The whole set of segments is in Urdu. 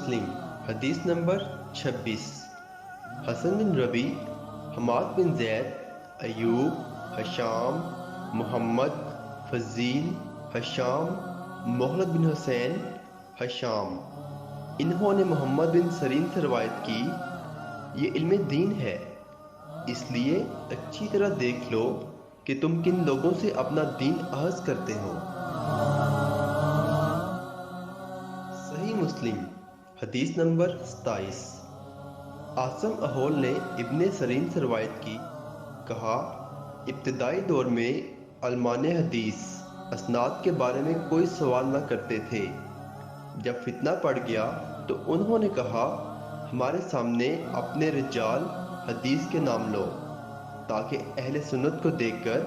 مسلم حدیث نمبر 26۔ حسن بن ربی، حماد بن زید، ایوب، ہشام، محمد، فضیل، ہشام، مخلد بن حسین، ہشام، انہوں نے محمد بن سرین سے روایت کی۔ یہ علم دین ہے، اس لیے اچھی طرح دیکھ لو کہ تم کن لوگوں سے اپنا دین اخذ کرتے ہو۔ صحیح مسلم حدیث نمبر 27۔ عاصم احول نے ابن سرین سے روایت کی، کہا ابتدائی دور میں علمان حدیث اسناد کے بارے میں کوئی سوال نہ کرتے تھے۔ جب فتنہ پڑ گیا تو انہوں نے کہا ہمارے سامنے اپنے رجال حدیث کے نام لو، تاکہ اہل سنت کو دیکھ کر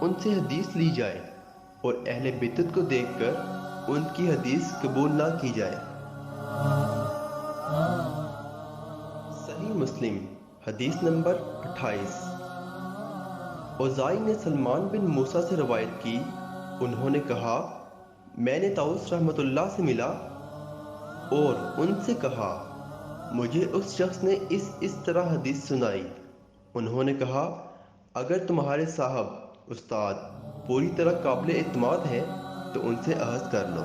ان سے حدیث لی جائے اور اہل بدعت کو دیکھ کر ان کی حدیث قبول نہ کی جائے۔ صحیح مسلم حدیث نمبر 28۔ اوزائی نے سلمان بن موسیٰ سے روایت کی، انہوں نے کہا میں نے طاؤس رحمۃ اللہ سے ملا اور ان سے کہا مجھے اس شخص نے اس طرح حدیث سنائی۔ انہوں نے کہا اگر تمہارے صاحب استاد پوری طرح قابل اعتماد ہیں تو ان سے اخذ کر لو۔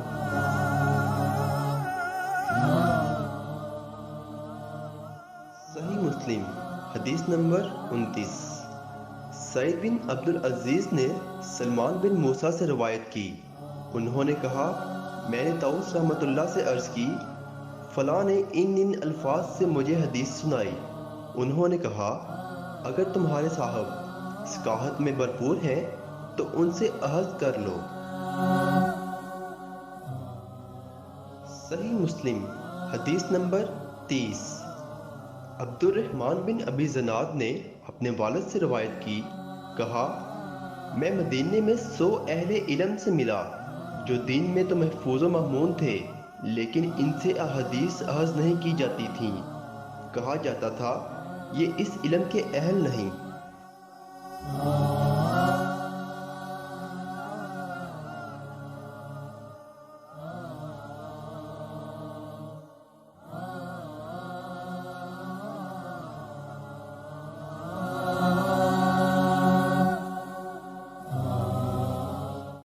صحیح مسلم حدیث نمبر 29۔ سعید بن عبد العزیز نے سلمان بن موسیٰ سے روایت کی، انہوں نے کہا میں نے طاؤس رحمۃ اللہ سے عرض کی فلاں نے ان الفاظ سے مجھے حدیث سنائی۔ انہوں نے کہا اگر تمہارے صاحب ثقافت میں بھرپور ہیں تو ان سے اخذ کر لو۔ صحیح مسلم حدیث نمبر 30۔ عبد الرحمن بن ابی زناد نے اپنے والد سے روایت کی، کہا میں مدینے میں 100 اہل علم سے ملا جو دین میں تو محفوظ و مامون تھے، لیکن ان سے احادیث اخذ نہیں کی جاتی تھیں۔ کہا جاتا تھا یہ اس علم کے اہل نہیں۔